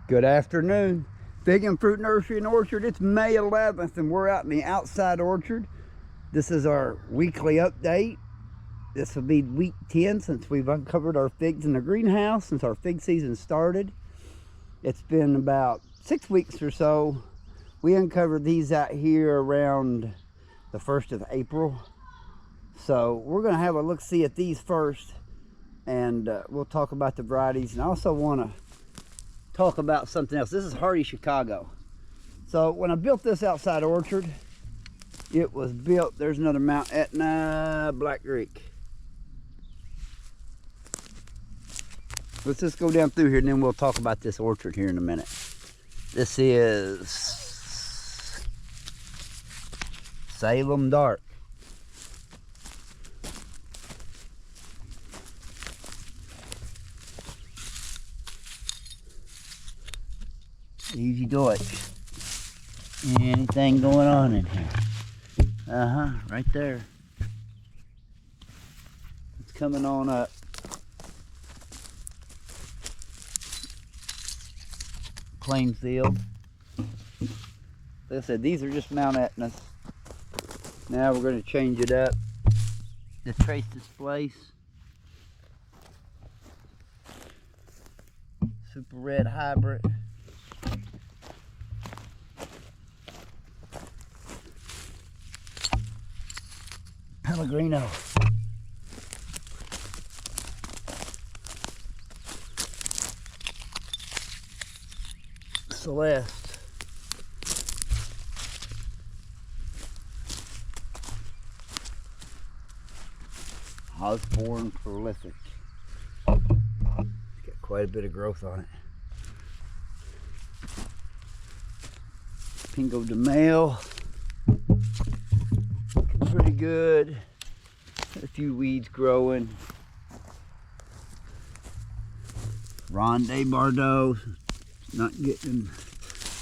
Good afternoon. Fig and Fruit Nursery and Orchard. It's May 11th and we're out in the outside orchard. This is our weekly update. This will be week 10 since we've uncovered our figs in the greenhouse, since our fig season started. It's been about 6 weeks or so. We uncovered these out here around the 1st of April. So we're going to have a look-see at these first, and we'll talk about the varieties. And I also want to talk about something else. This is Hardy Chicago. So when I built this outside orchard, it was built, there's another Mount Etna Black Greek. Let's just go down through here and then we'll talk about this orchard here in a minute. This is Salem Dark. Easy Deutsch. Anything going on in here? Right there. It's coming on up. Plainfield. Like I said, these are just Mount Etnas. Now we're going to change it up to trace this place. Super Red Hybrid. Pellegrino. Celeste. Osborne Prolific. Got quite a bit of growth on it. Pingo de Mayo. Looking pretty good. Got a few weeds growing. Ronde Bordeaux. Not getting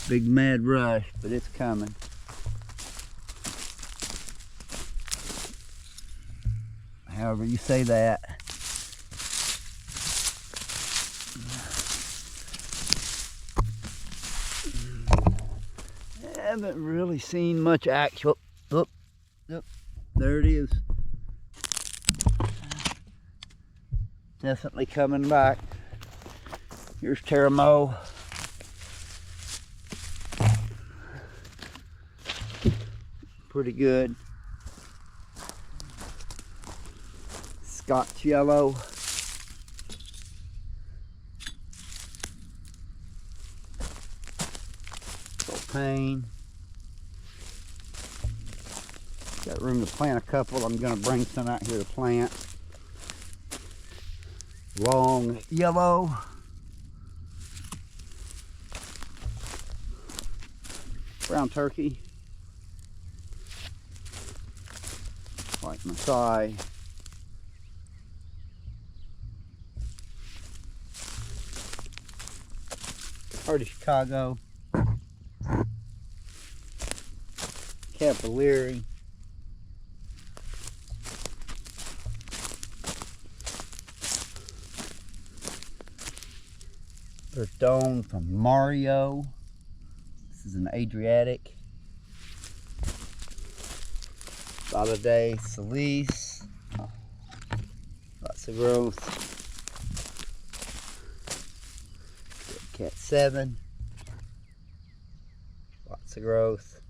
big mad rush, but it's coming. However you say that. Haven't really seen much actual. Oh, there it is. Definitely coming back. Here's Teramo. Pretty good. Scotch Yellow. Propane. Got room to plant a couple. I'm going to bring some out here to plant. Long Yellow. Brown Turkey. White Maasai. Hardy Chicago. Capillary. Earth Dome from Mario. This is an Adriatic. Holiday Celeste. Lots of growth. Cat 7. Lots of growth.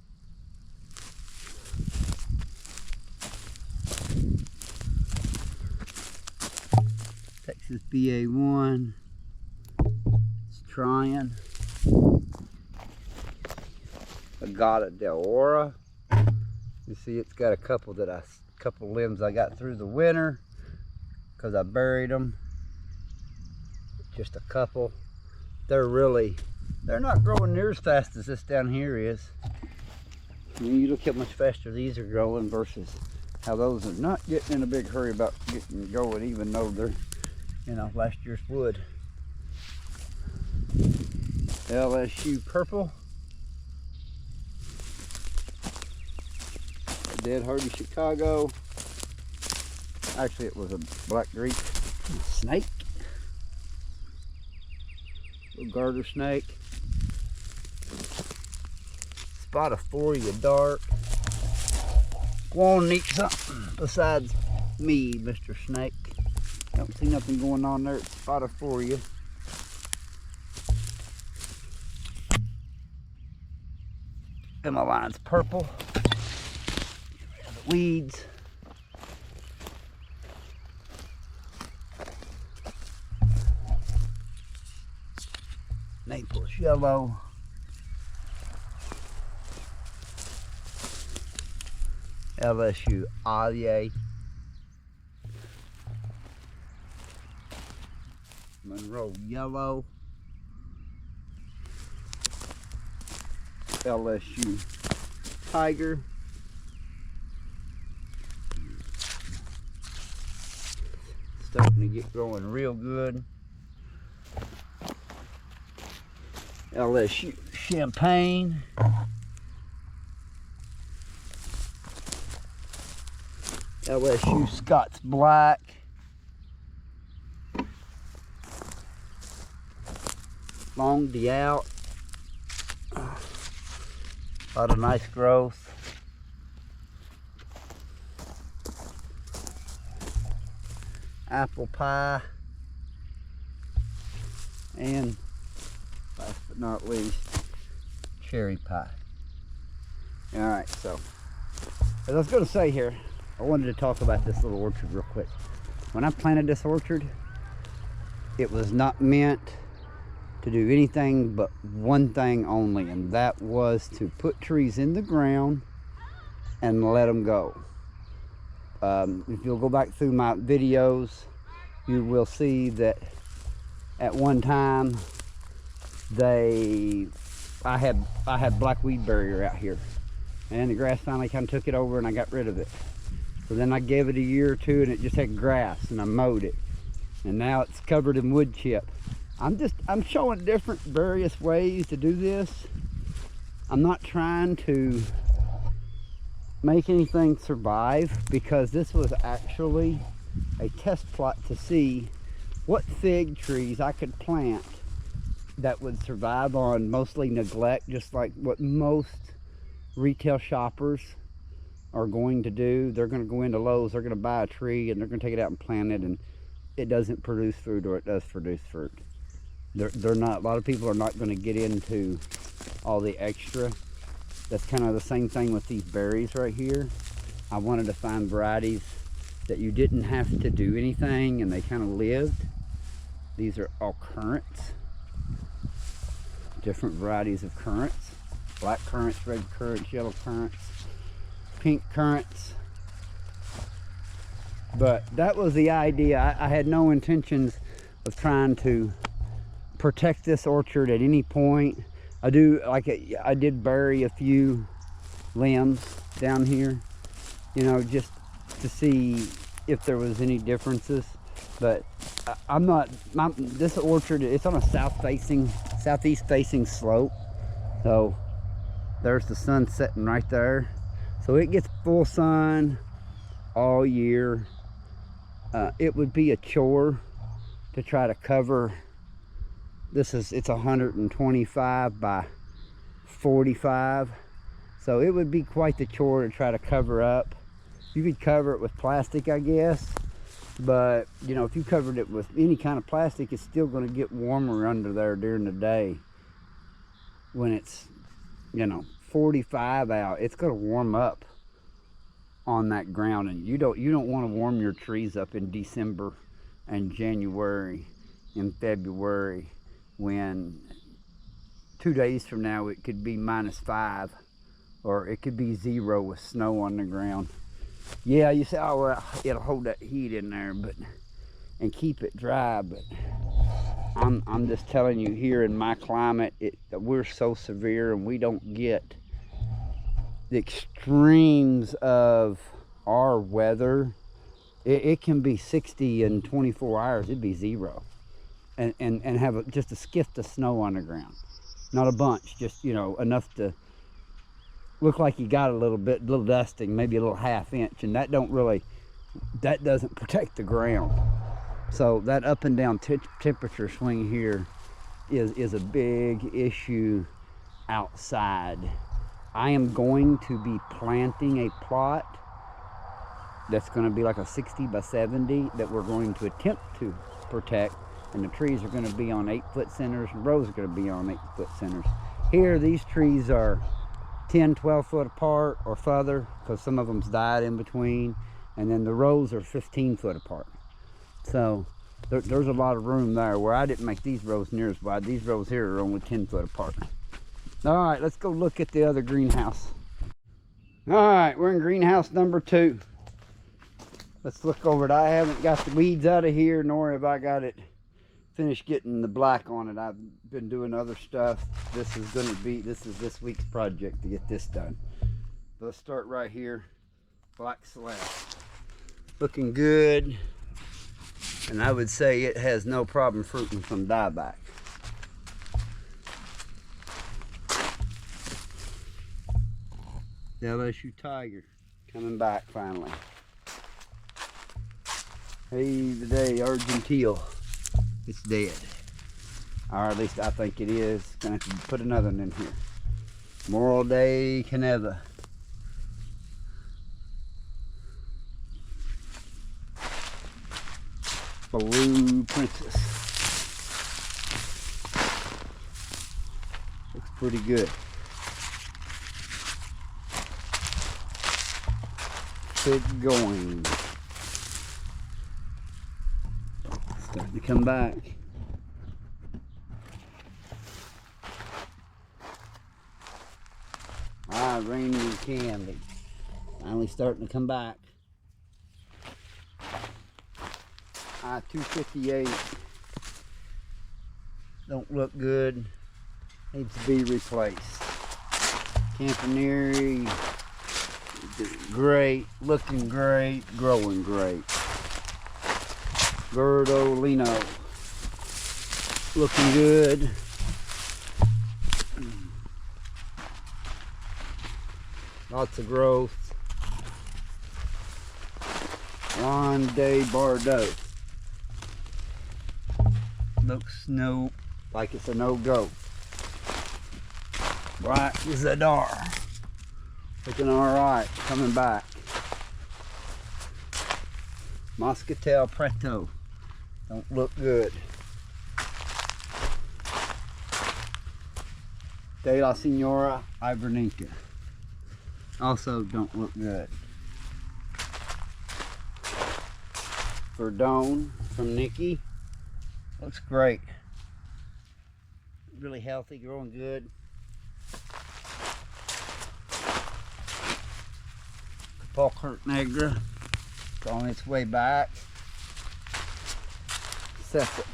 Texas BA1. It's trying. Agata del Ora. You see, it's got a couple limbs I got through the winter because I buried them. Just a couple. They're not growing near as fast as this down here is. I mean, you look how much faster these are growing versus how those are not getting in a big hurry about getting going, even though they're, last year's wood. LSU Purple. Dead Hardy Chicago. Actually, it was a Black Greek snake. Little garter snake. spot of Foria dark. Go on and eat something besides me, Mr. Snake. Don't see nothing going on there. It's spot of Foria. And my line's purple. The weeds. Naples yellow. LSU Allier. Monroe yellow. LSU Tiger. Starting to get growing real good. LSU Champagne. LSU Scott's Black. Long D'Out. A lot of nice growth. Apple pie. And last but not least, cherry pie. Alright, so as I was going to say here, I wanted to talk about this little orchard real quick. When I planted this orchard, it was not meant to do anything but one thing only, and that was to put trees in the ground and let them go. If you'll go back through my videos, you will see that at one time I had blackweed barrier out here, and the grass finally kind of took it over and I got rid of it. So then I gave it a year or two and it just had grass, and I mowed it, and now it's covered in wood chip. I'm showing different various ways to do this. I'm not trying to make anything survive, because this was actually a test plot to see what fig trees I could plant that would survive on mostly neglect, just like what most retail shoppers are going to do. They're going to go into Lowe's, they're going to buy a tree, and they're going to take it out and plant it, and it doesn't produce fruit, or it does produce fruit. They're not, a lot of people are not going to get into all the extra. That's kind of the same thing with these berries right here. I wanted to find varieties that you didn't have to do anything and they kind of lived. These are all currants. Different varieties of currants. Black currants, red currants, yellow currants, pink currants. But that was the idea. I had no intentions of trying to protect this orchard at any point. I did bury a few limbs down here, you know, just to see if there was any differences. But this orchard, it's on a southeast facing slope. So there's the sun setting right there. So it gets full sun all year. It would be a chore to try to cover. It's 125 by 45, so it would be quite the chore to try to cover up. You could cover it with plastic, I guess, but you know, if you covered it with any kind of plastic, it's still going to get warmer under there during the day. When it's, you know, 45 out, it's going to warm up on that ground, and you don't want to warm your trees up in December and January and February, when 2 days from now it could be -5, or it could be 0 with snow on the ground. Yeah, you say, oh well, it'll hold that heat in there and keep it dry, but I'm just telling you, here in my climate, we're so severe, and we don't get the extremes of our weather. It can be 60 in 24 hours. It'd be 0. And have just a skift of snow on the ground. Not a bunch, just, you know, enough to look like you got a little dusting, maybe a little ½ inch, and that doesn't protect the ground. So that up and down temperature swing here is a big issue outside. I am going to be planting a plot that's going to be like a 60 by 70 that we're going to attempt to protect, and the trees are going to be on 8-foot centers, and rows are going to be on 8-foot centers. Here, these trees are 10-12 foot apart or further, because some of them's died in between, and then the rows are 15 foot apart. So there's a lot of room there, where I didn't make these rows near as wide. These rows here are only 10 foot apart. All right, let's go look at the other greenhouse. All right, we're in greenhouse number 2. Let's look over it. I haven't got the weeds out of here, nor have I got it finished getting the black on it. I've been doing other stuff. This is this week's project to get this done. Let's start right here. Black slab. Looking good. And I would say it has no problem fruiting from dieback. LSU Tiger coming back finally. Hey, today Argentile, it's dead, or at least I think it is. Gonna have to put another one in here. Memorial Day Caneva. Blue Princess. Looks pretty good. Fig going. Starting to come back. Rainy candy. Finally starting to come back. 258. Don't look good. Needs to be replaced. Campaneri. Great. Looking great. Growing great. Verdolino. Looking good. Lots of growth. Ronde Bordeaux. Looks like it's a no-go. Black Zadar. Looking alright. Coming back. Moscatel Preto. Don't look good. De La Senora Ibernica. Also don't look good. Verdone from Nikki. Looks great. Really healthy, growing good. Capulcurt Negra. It's on its way back. Sessic.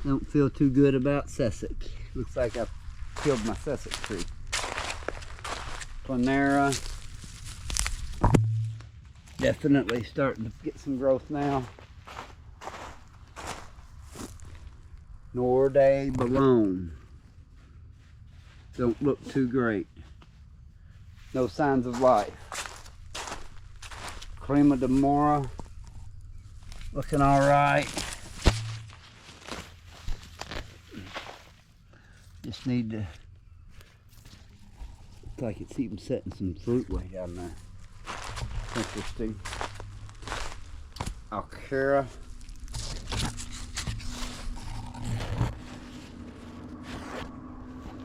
Don't feel too good about Sessic. Looks like I killed my Sessic tree. Planera. Definitely starting to get some growth now. Norde Balone. Don't look too great. No signs of life. Crema de Mora. Looking alright. Just need to. Looks like it's even setting some fruit way down there. Interesting. Alcara.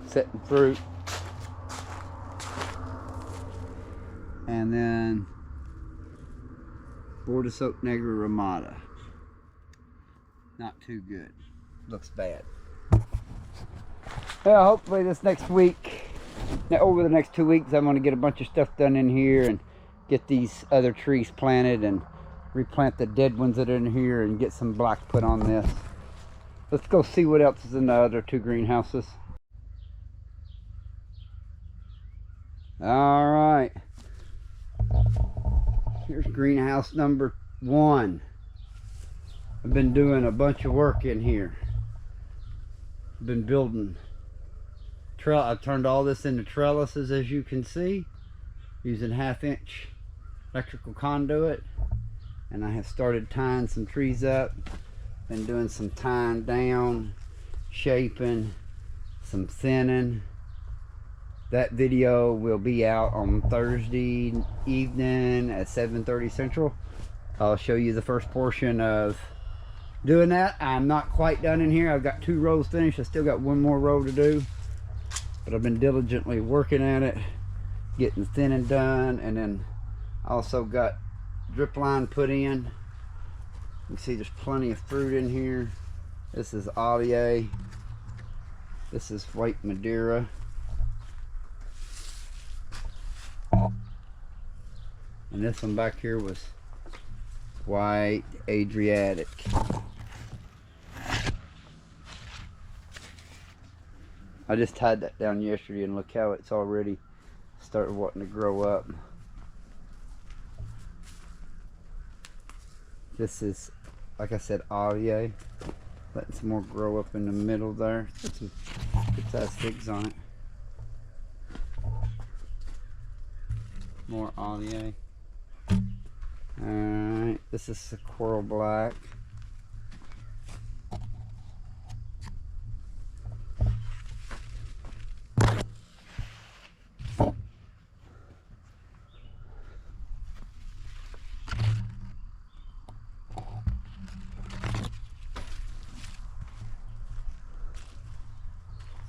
Setting fruit. And then Bordeaux Negra Ramada. Not too good. Looks bad. Well, hopefully this next week, over the next 2 weeks, I'm going to get a bunch of stuff done in here and get these other trees planted and replant the dead ones that are in here and get some black put on this. Let's go see what else is in the other 2 greenhouses. All right. Here's greenhouse number 1. I've been doing a bunch of work in here. I've been building. I've turned all this into trellises, as you can see, using 1/2-inch electrical conduit. And I have started tying some trees up. Been doing some tying down, shaping, some thinning. That video will be out on Thursday evening at 7:30 Central. I'll show you the first portion of doing that. I'm not quite done in here. I've got 2 rows finished. I still got 1 more row to do, but I've been diligently working at it, getting thinning done, and then also got drip line put in. You can see there's plenty of fruit in here. This is Ollier. This is white Madeira. And this one back here was white Adriatic. I just tied that down yesterday, and look how it's already started wanting to grow up. This is, like I said, Ollier. Letting some more grow up in the middle there. Got some good sized figs on it. More Ollier. Alright, this is Coral Black.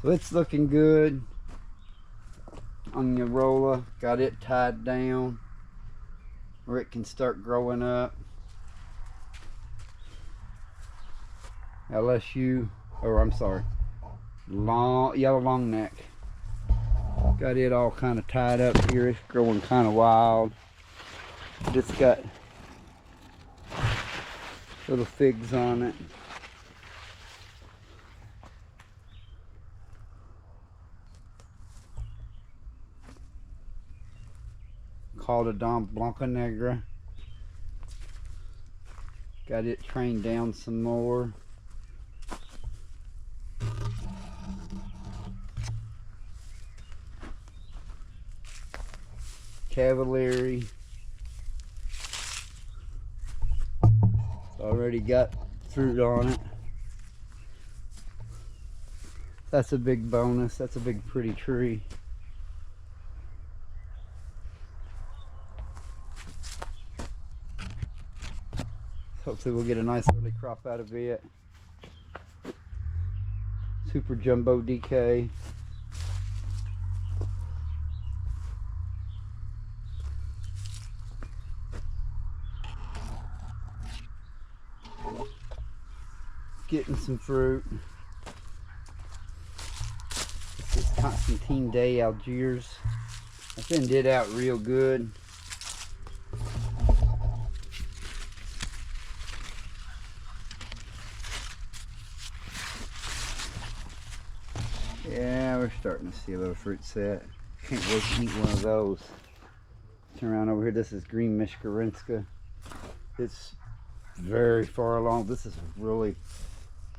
So it's looking good on the roller. Got it tied down where it can start growing up. LSU, or I'm sorry, yellow long neck. Got it all kind of tied up here. It's growing kind of wild. It's got little figs on it. Called a Dom Blanca Negra. Got it trained down some more. Cavalieri. It's already got fruit on it. That's a big bonus. That's a big pretty tree. Hopefully we'll get a nice early crop out of it. Super Jumbo DK. Getting some fruit. This is Constantine Day Algiers. I thinned it out real good. Yeah, we're starting to see a little fruit set. Can't wait to eat one of those. Turn around over here. This is green Mishkarinska. It's very far along. This is a really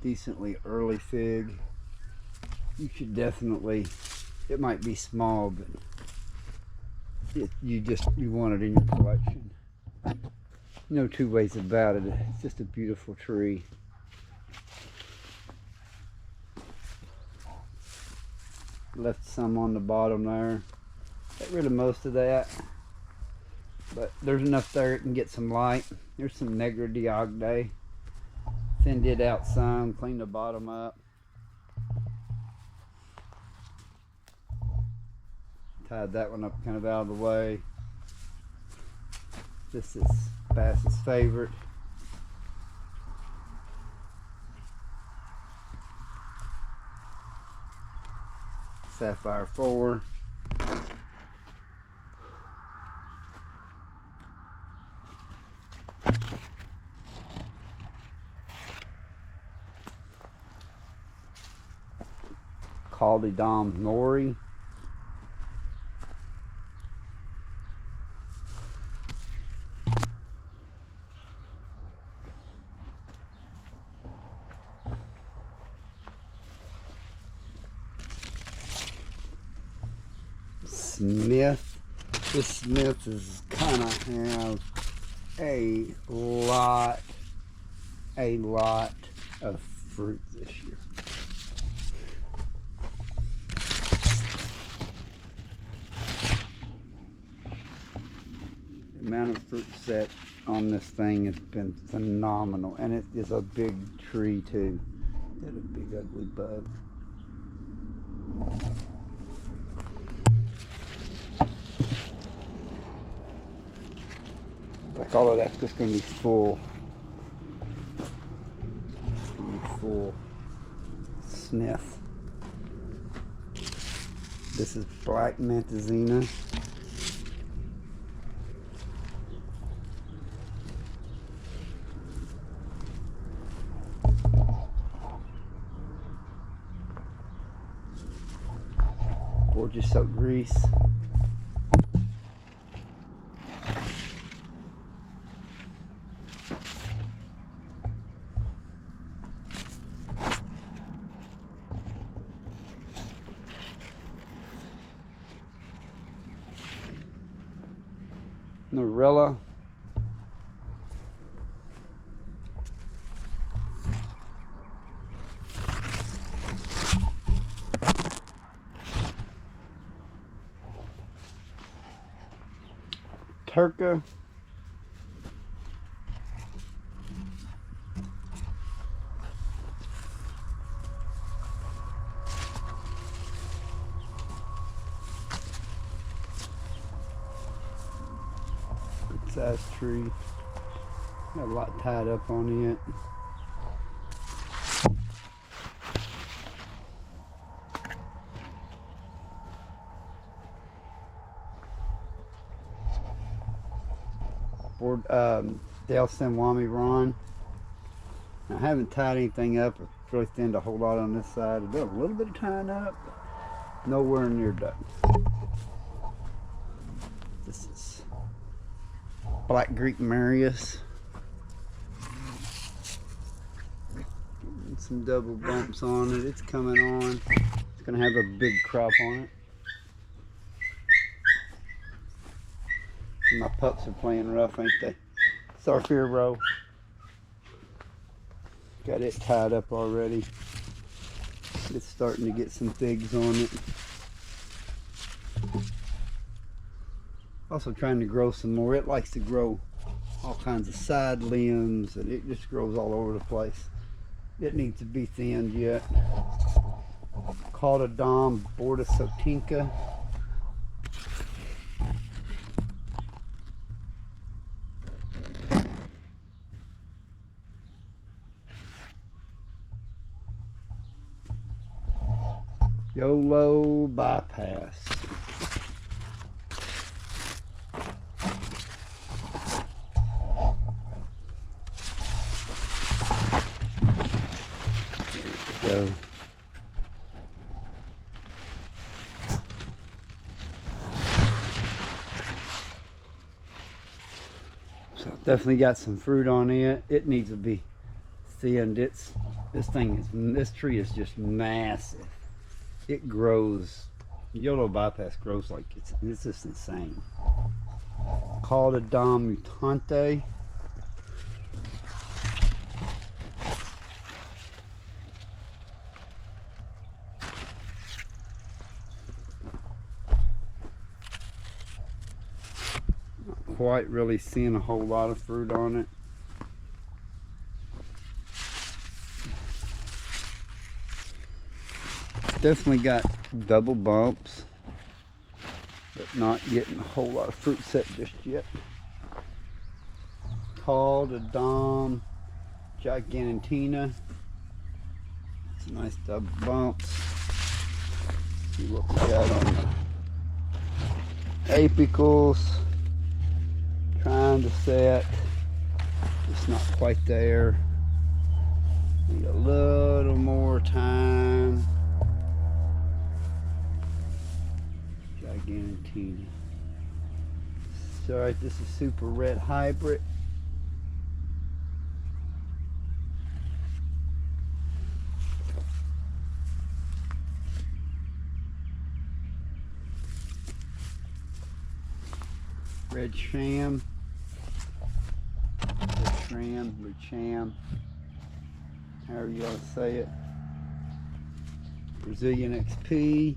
decently early fig. You should definitely, it might be small, but you want it in your collection. No two ways about it. It's just a beautiful tree. Left some on the bottom there. Got rid of most of that, but there's enough there it can get some light. There's some Negra Diagde. Thinned it out some, cleaned the bottom up. Tied that one up kind of out of the way. This is Bass's favorite. Sapphire 4. Caldy Dom Nori. Smith. This Smith is kind of have a lot of fruit this year. The amount of fruit set on this thing has been phenomenal, and it is a big tree too. Got a big ugly bug. Like all of that's just going to be full. It's going to be full. Sniff. This is black mantazina. Gorgeous soaked grease. Norella. Turca. Good sized tree. Got a lot tied up on it. Dale Sinwami Ron. I haven't tied anything up. It's really thinned a whole lot on this side. I've done a little bit of tying up, but nowhere near done. This is Black Greek Marius. Some double bumps on it. It's coming on. It's going to have a big crop on it. My pups are playing rough, ain't they? Sarfiro. Got it tied up already. It's starting to get some figs on it. Also trying to grow some more. It likes to grow all kinds of side limbs, and it just grows all over the place. It needs to be thinned yet. Called a Dom Borda Sotinka. YOLO bypass. There we go. So definitely got some fruit on it. It needs to be thinned. This tree is just massive. It grows, YOLO bypass grows like it's just insane. Called a Dom Mutante. Not quite really seeing a whole lot of fruit on it. Definitely got double bumps, but not getting a whole lot of fruit set just yet. Called a Dom Gigantina. It's a nice double bumps. See what we got on the apicals. Trying to set. It's not quite there. Need a little more time. Gigantina. Sorry, this is super red hybrid. Red Sham. Red Sham. However you ought to say it. Brazilian XP.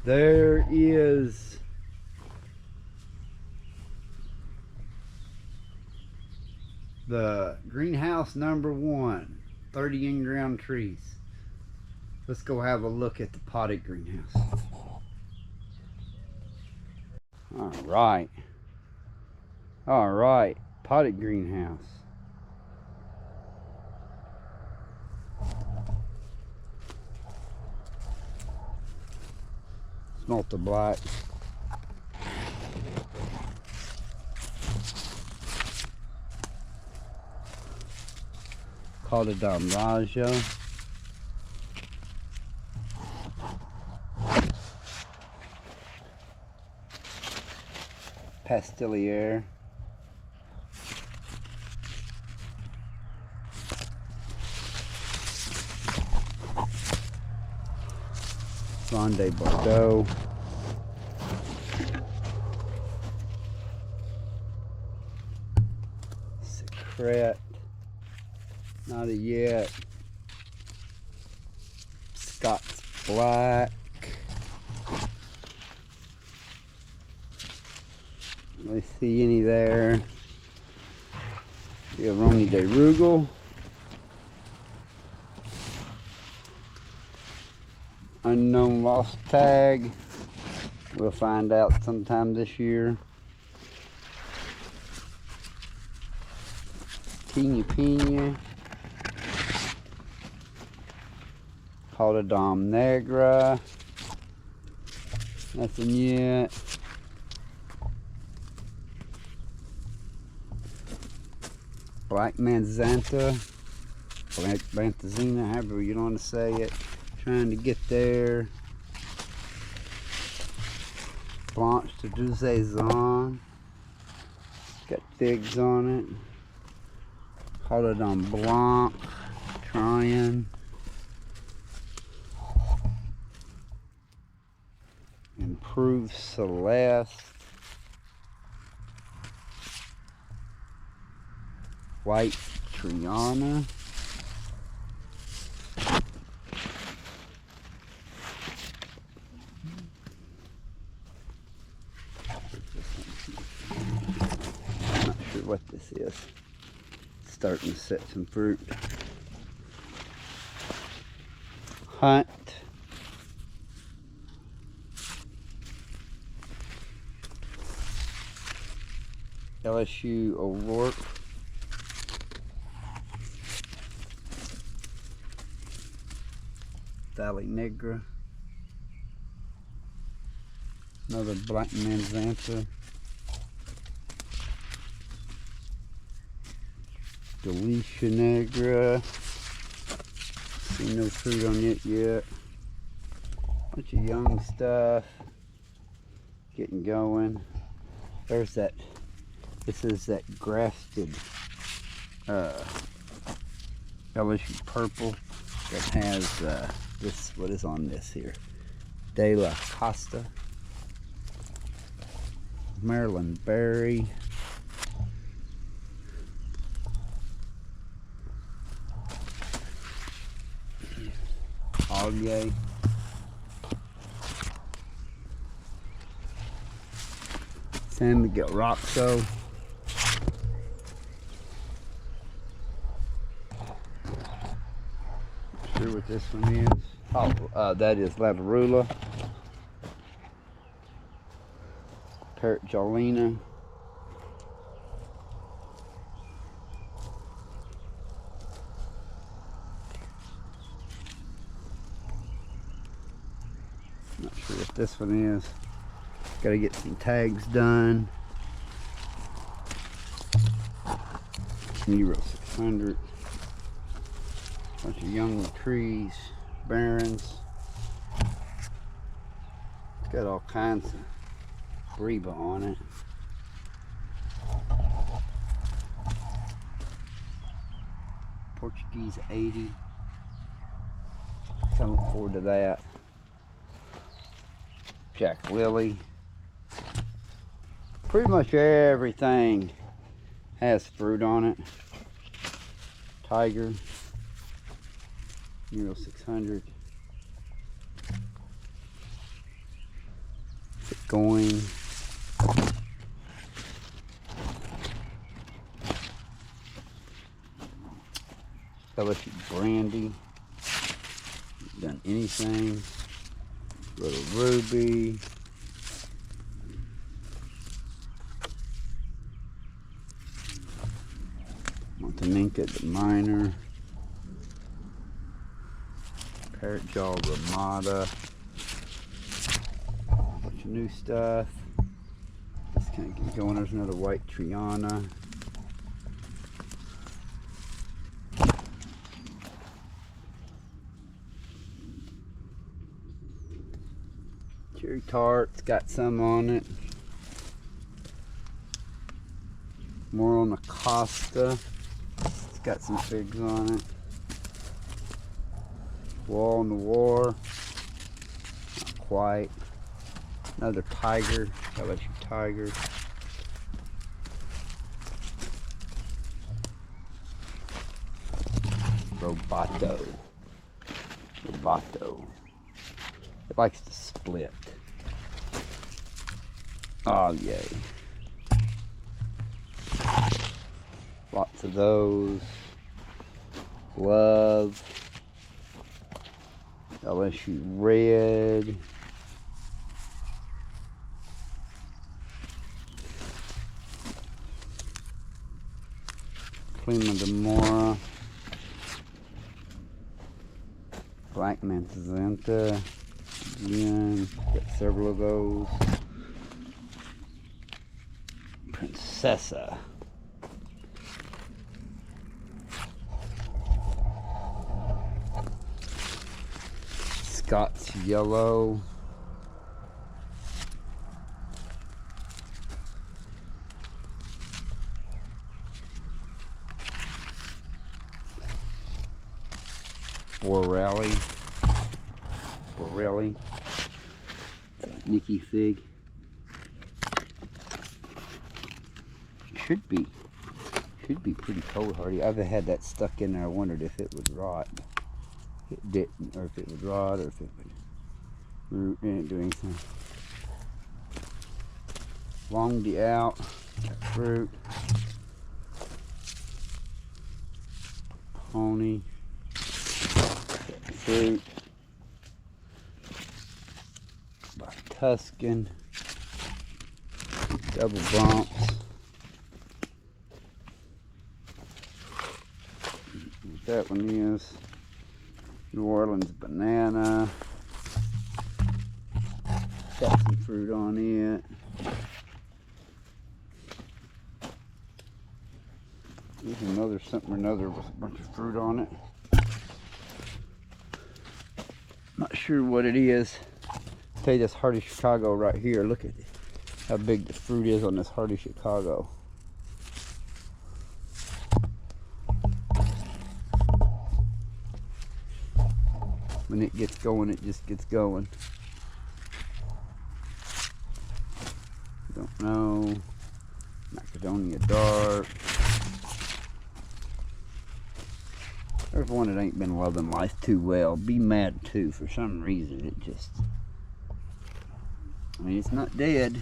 There is the greenhouse number 1, 30 in-ground trees. Let's go have a look at the potted greenhouse. All right, potted greenhouse. Smelt the black. Called it Raja. Pastilier. Ronde Bordeaux. Secret. Not a yet. Scots Black. Let me see any there. We have Ronnie de Rugel. Unknown lost tag. We'll find out sometime this year. Pina Pina. Holodom Negra. Nothing yet. Black Manzanta. Black Bantazina, however you want to say it. Trying to get there. Blanche de Duzazon. Got figs on it. Holodon Blanc. Trying. Improved Celeste. White Triana. Not sure what this is. Starting to set some fruit. Hunt. LSU O'Rourke. Valley Negra. Another Black Manzanta. Delicia Negra. See no fruit on it yet. Bunch of young stuff. Getting going. There's that. This is that grafted LSU Purple that has this. What is on this here? De La Costa. Maryland Berry. Allier. San Miguel Roxo. Not sure what this one is. Oh, that is Lavarula. Parrot Jolina. Not sure what this one is. Gotta get some tags done. Euro 600. Bunch of young trees, barrens. It's got all kinds of Reba on it. Portuguese 80. Can't look forward to that. Jack Willie. Pretty much everything has fruit on it. Tiger. Euro 600. going. LSU brandy. Done anything. Little ruby. Montaninka the minor. Parrot jaw Ramada. Bunch of new stuff. Just kind of get going. There's another white Triana. Cherry tart's got some on it. More on the Costa. It's got some figs on it. Wall in the War. Not quite. Another Tiger. LSU Tiger. Roboto. It likes to split. Oh, yay. Lots of those. Love. LSU Red. Clima de Mora. Black Manzanita. Again, got several of those. Princessa. Scott's Yellow. Borelli. Nikki fig. Should be pretty cold hardy. I've had that stuck in there. I wondered if it would rot. It didn't, or if it would rot, or if it would root. Didn't do anything. Longed out. Got fruit. Pony. Fruit. By Tuscan. Double bumps. What that one is. New Orleans banana. Got some fruit on it. There's another something or another with a bunch of fruit on it. Not sure what it is. I'll tell you this Hardy Chicago right here. Look at how big the fruit is on this Hardy Chicago. When it gets going, it just gets going. Don't know. Macedonia Dark. There's one that ain't been loving life too well. Be Mad too. For some reason, it just... I mean, it's not dead.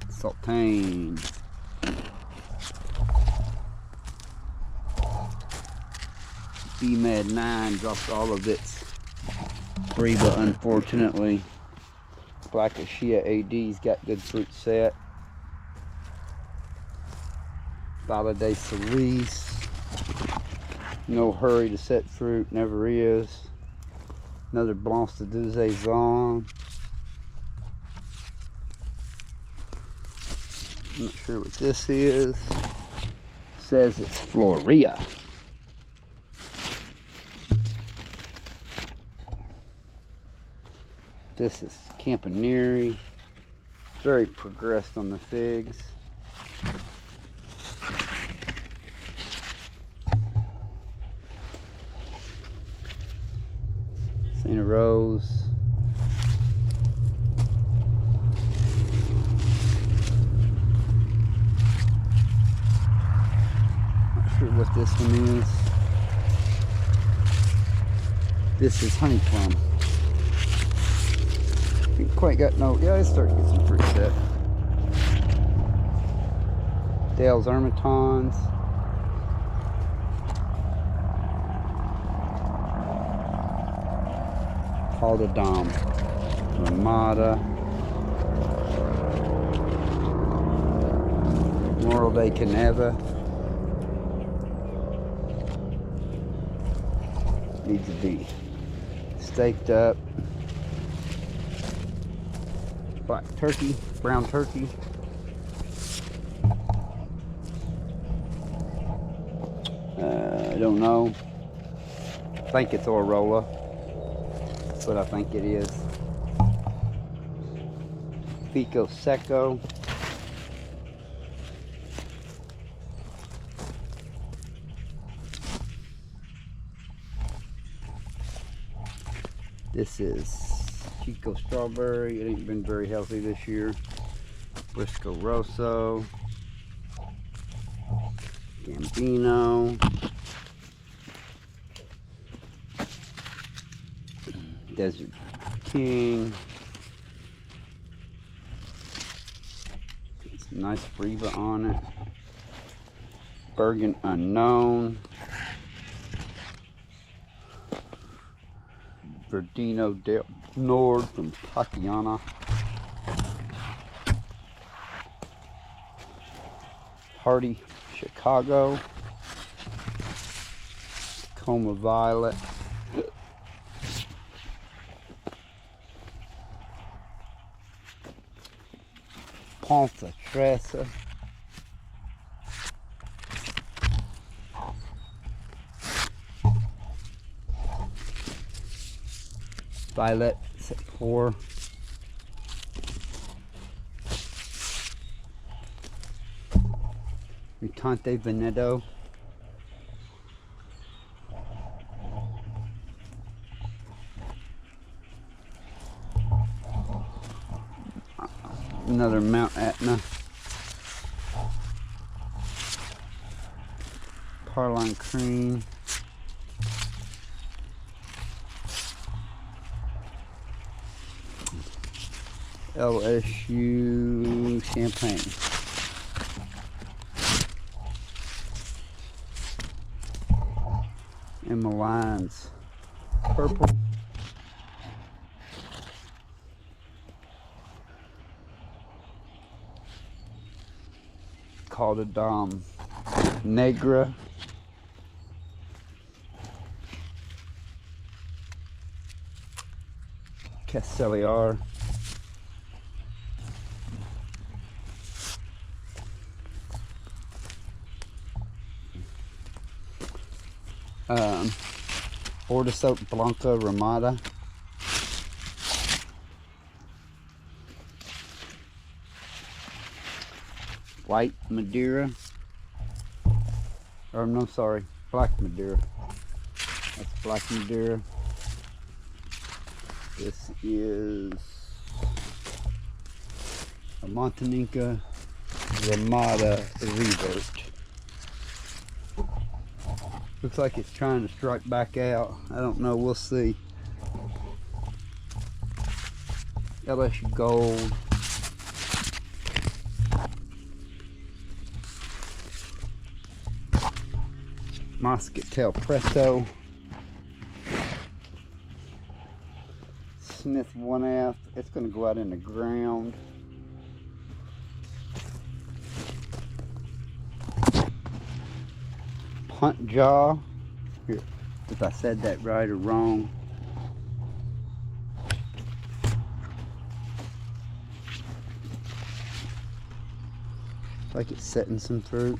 Sultane. Be Mad 9 dropped all of its Reba, unfortunately. Black Ashia AD's got good fruit set. Holiday Cerise. No hurry to set fruit, never is. Another Blanc de Saison. Not sure what this is. Says it's Floria. This is Campaneri. Very progressed on the figs. Santa Rose. Not sure what this one is. This is honey plum. Ain't quite got no, yeah, it's starting to get some fruit set. Dale's Ermitons. Dom. Ramada. Memorial Day Caneva. Needs to be staked up. Black turkey, brown turkey. I don't know. I think it's Aurora. That's what I think it is. Pico Seco. This is Chico Strawberry. It ain't been very healthy this year. Briscoe Rosso. Gambino. Desert King. Some nice Riva on it. Bergen Unknown. Verdino Del Nord from Tatiana. Hardy Chicago. Coma Violet. Ponta Tressa. Violet Sepor. Mutante Veneto. Another Mount Etna. Carline Cream. LSU Champagne. Emma Lyons Purple. Dom Negra. Castelliar. Ordesote Blanca Ramada. White Madeira. Or no, sorry, Black Madeira. That's Black Madeira. This is a Montanica Ramada Revert. Looks like it's trying to strike back out. I don't know, we'll see. LSU Gold. Moscatel Presto. Smith 1F. It's going to go out in the ground. Punt Jaw. Here, if I said that right or wrong. Looks like it's setting some fruit.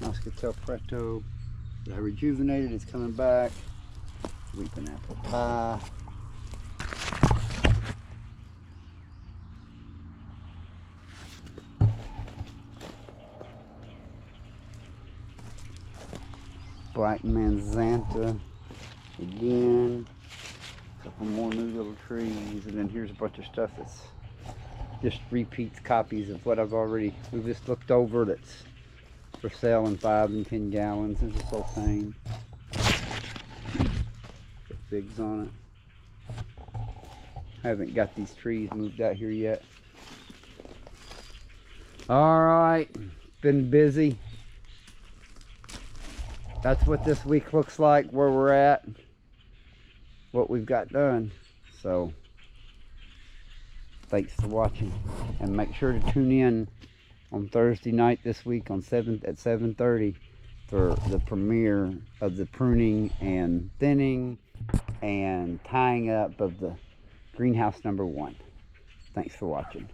Moscatel Preto. I rejuvenated, it's coming back. Weeping Apple Pie. Black Manzanta. Again. A couple more new little trees. And then here's a bunch of stuff that's just repeats copies of what we've just looked over that's for sale in 5 and 10 gallons. It's just all same. figs on it. Haven't got these trees moved out here yet. All right, been busy. That's what this week looks like, where we're at, what we've got done. So thanks for watching, and make sure to tune in on Thursday night this week on 7:30 for the premiere of the pruning and thinning and tying up of the greenhouse number 1. Thanks for watching.